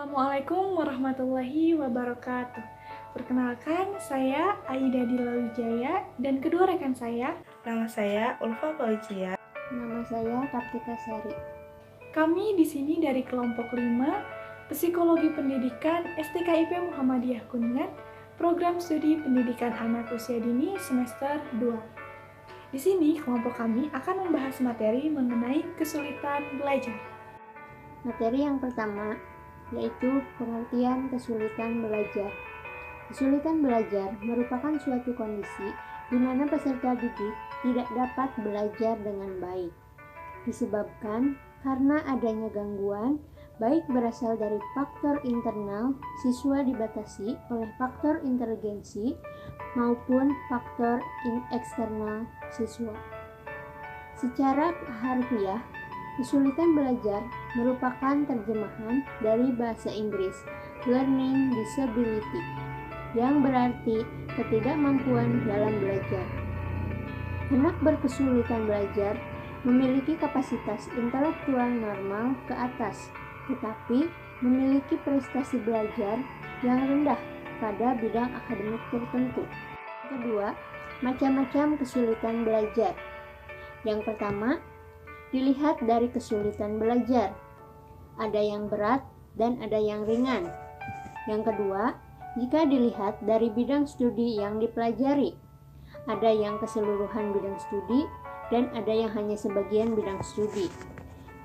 Assalamualaikum warahmatullahi wabarakatuh. Perkenalkan, saya Aida Dila Wijaya dan kedua rekan saya. Nama saya Ulfa Fauzia. Nama saya Kartika Sari. Kami di sini dari kelompok 5 Psikologi Pendidikan STKIP Muhammadiyah Kuningan, Program Studi Pendidikan Anak Usia Dini semester 2. Di sini kelompok kami akan membahas materi mengenai kesulitan belajar. Materi yang pertama yaitu pengertian kesulitan belajar. Kesulitan belajar merupakan suatu kondisi di mana peserta didik tidak dapat belajar dengan baik, disebabkan karena adanya gangguan baik berasal dari faktor internal siswa dibatasi oleh faktor inteligensi maupun faktor eksternal siswa. Secara harfiah, kesulitan belajar merupakan terjemahan dari bahasa Inggris learning disability yang berarti ketidakmampuan dalam belajar. Anak berkesulitan belajar memiliki kapasitas intelektual normal ke atas, tetapi memiliki prestasi belajar yang rendah pada bidang akademik tertentu. Kedua, macam-macam kesulitan belajar. Yang pertama, dilihat dari kesulitan belajar. Ada yang berat dan ada yang ringan. Yang kedua, jika dilihat dari bidang studi yang dipelajari. Ada yang keseluruhan bidang studi dan ada yang hanya sebagian bidang studi.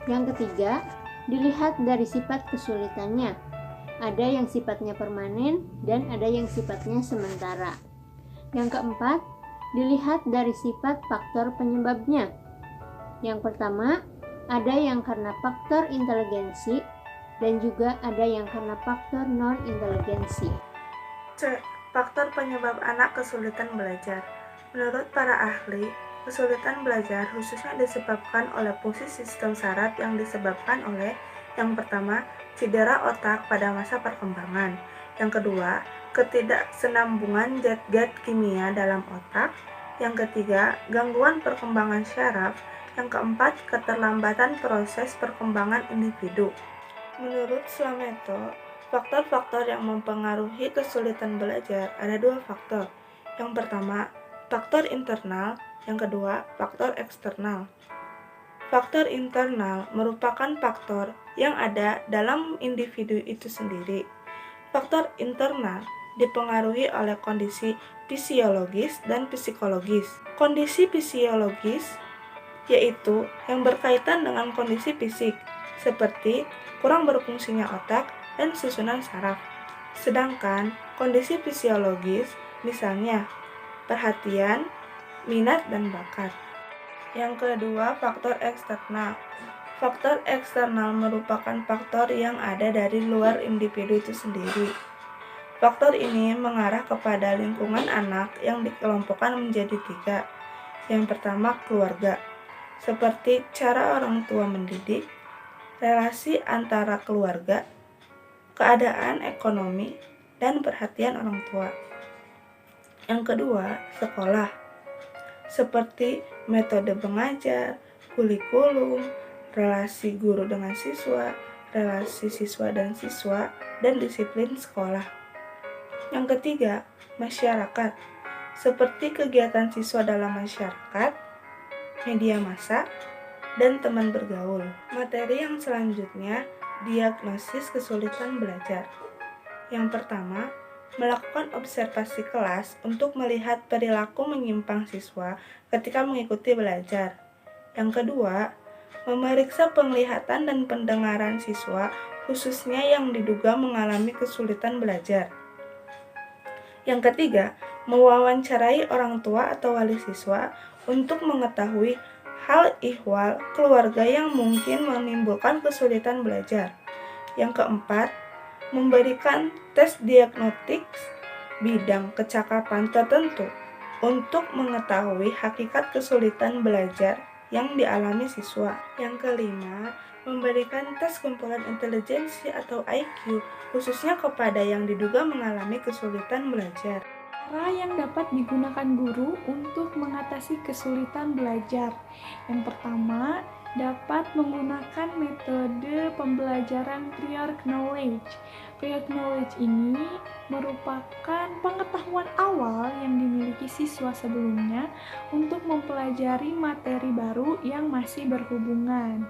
Yang ketiga, dilihat dari sifat kesulitannya. Ada yang sifatnya permanen dan ada yang sifatnya sementara. Yang keempat, dilihat dari sifat faktor penyebabnya. Yang pertama, ada yang karena faktor inteligensi dan juga ada yang karena faktor non-inteligensi. Faktor penyebab anak kesulitan belajar. Menurut para ahli, kesulitan belajar khususnya disebabkan oleh fungsi sistem saraf yang disebabkan oleh yang pertama, cedera otak pada masa perkembangan. Yang kedua, ketidaksenambungan zat-zat kimia dalam otak. Yang ketiga, gangguan perkembangan syaraf. Yang keempat, keterlambatan proses perkembangan individu. Menurut Slameto, faktor-faktor yang mempengaruhi kesulitan belajar ada dua faktor. Yang pertama, faktor internal. Yang kedua, faktor eksternal. Faktor internal merupakan faktor yang ada dalam individu itu sendiri. Faktor internal dipengaruhi oleh kondisi fisiologis dan psikologis. Kondisi fisiologis yaitu yang berkaitan dengan kondisi fisik, seperti kurang berfungsinya otak dan susunan saraf. Sedangkan kondisi fisiologis, misalnya perhatian, minat, dan bakat. Yang kedua, faktor eksternal. Faktor eksternal merupakan faktor yang ada dari luar individu itu sendiri. Faktor ini mengarah kepada lingkungan anak yang dikelompokkan menjadi 3. Yang pertama, keluarga. Seperti cara orang tua mendidik, relasi antara keluarga, keadaan ekonomi, dan perhatian orang tua. Yang kedua, sekolah. Seperti metode mengajar, kurikulum, relasi guru dengan siswa, relasi siswa dan siswa, dan disiplin sekolah. Yang ketiga, masyarakat. Seperti kegiatan siswa dalam masyarakat, media massa, dan teman bergaul. Materi yang selanjutnya, diagnosis kesulitan belajar. Yang pertama, melakukan observasi kelas untuk melihat perilaku menyimpang siswa ketika mengikuti belajar. Yang kedua, memeriksa penglihatan dan pendengaran siswa, khususnya yang diduga mengalami kesulitan belajar. Yang ketiga, mewawancarai orang tua atau wali siswa untuk mengetahui hal ihwal keluarga yang mungkin menimbulkan kesulitan belajar. Yang keempat, memberikan tes diagnostik bidang kecakapan tertentu untuk mengetahui hakikat kesulitan belajar yang dialami siswa. Yang kelima, memberikan tes kumpulan intelijensi atau IQ khususnya kepada yang diduga mengalami kesulitan belajar. Cara yang dapat digunakan guru untuk mengatasi kesulitan belajar. Yang pertama, dapat menggunakan metode pembelajaran prior knowledge. Prior knowledge ini merupakan pengetahuan awal yang dimiliki siswa sebelumnya untuk mempelajari materi baru yang masih berhubungan.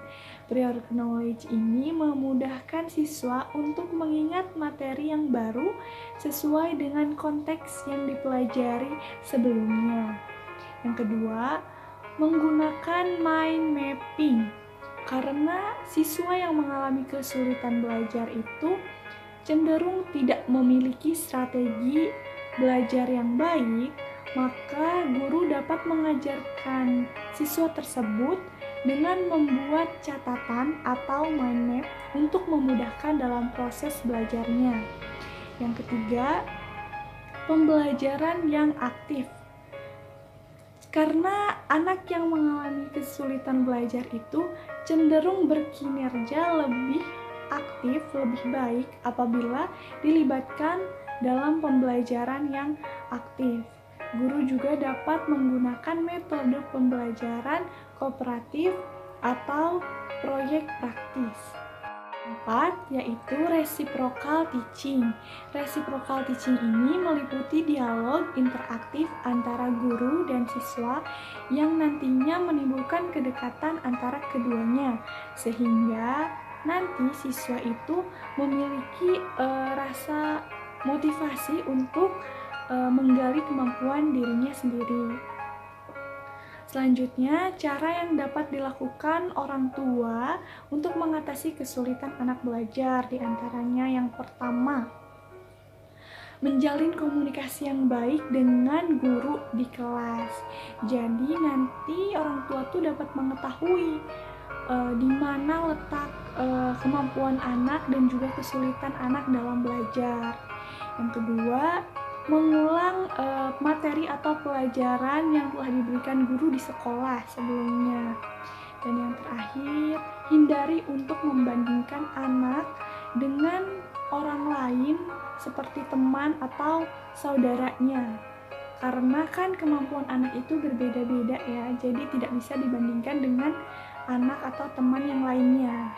Prior knowledge ini memudahkan siswa untuk mengingat materi yang baru sesuai dengan konteks yang dipelajari sebelumnya. Yang kedua, menggunakan mind mapping. Karena siswa yang mengalami kesulitan belajar itu cenderung tidak memiliki strategi belajar yang baik, maka guru dapat mengajarkan siswa tersebut dengan membuat catatan atau mind map untuk memudahkan dalam proses belajarnya. Yang ketiga, pembelajaran yang aktif. Karena anak yang mengalami kesulitan belajar itu cenderung berkinerja lebih aktif, lebih baik apabila dilibatkan dalam pembelajaran yang aktif. Guru juga dapat menggunakan metode pembelajaran kooperatif atau proyek praktis. 4, yaitu reciprocal teaching. Reciprocal teaching ini meliputi dialog interaktif antara guru dan siswa yang nantinya menimbulkan kedekatan antara keduanya, sehingga nanti siswa itu memiliki rasa motivasi untuk menggali kemampuan dirinya sendiri. Selanjutnya, cara yang dapat dilakukan orang tua untuk mengatasi kesulitan anak belajar, diantaranya yang pertama, menjalin komunikasi yang baik dengan guru di kelas. Jadi nanti orang tua tuh dapat mengetahui di mana letak kemampuan anak dan juga kesulitan anak dalam belajar. Yang kedua, mengulang materi atau pelajaran yang telah diberikan guru di sekolah sebelumnya. Dan yang terakhir, hindari untuk membandingkan anak dengan orang lain seperti teman atau saudaranya. Karena kan kemampuan anak itu berbeda-beda ya, jadi tidak bisa dibandingkan dengan anak atau teman yang lainnya.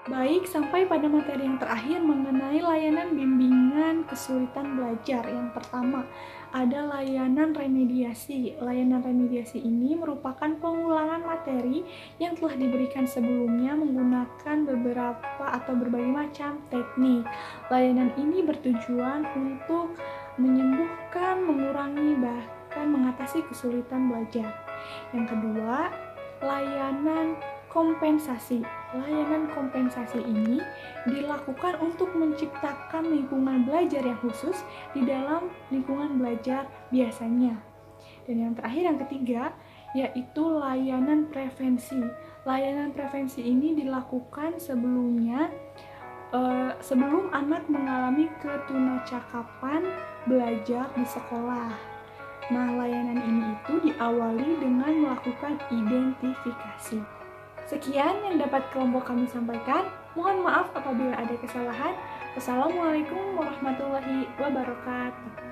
Baik, sampai pada materi yang terakhir mengenai layanan bimbingan kesulitan belajar. Yang pertama, ada layanan remediasi. Layanan remediasi ini merupakan pengulangan materi yang telah diberikan sebelumnya menggunakan beberapa atau berbagai macam teknik. Layanan ini bertujuan untuk menyembuhkan, mengurangi, bahkan mengatasi kesulitan belajar. Yang kedua, layanan kompensasi. Layanan kompensasi ini dilakukan untuk menciptakan lingkungan belajar yang khusus di dalam lingkungan belajar biasanya. Dan yang terakhir, yang ketiga, yaitu layanan prevensi. Layanan prevensi ini dilakukan sebelum anak mengalami ketunacakapan belajar di sekolah. Nah, layanan ini itu diawali dengan melakukan identifikasi. Sekian yang dapat kelompok kami sampaikan. Mohon maaf apabila ada kesalahan. Wassalamualaikum warahmatullahi wabarakatuh.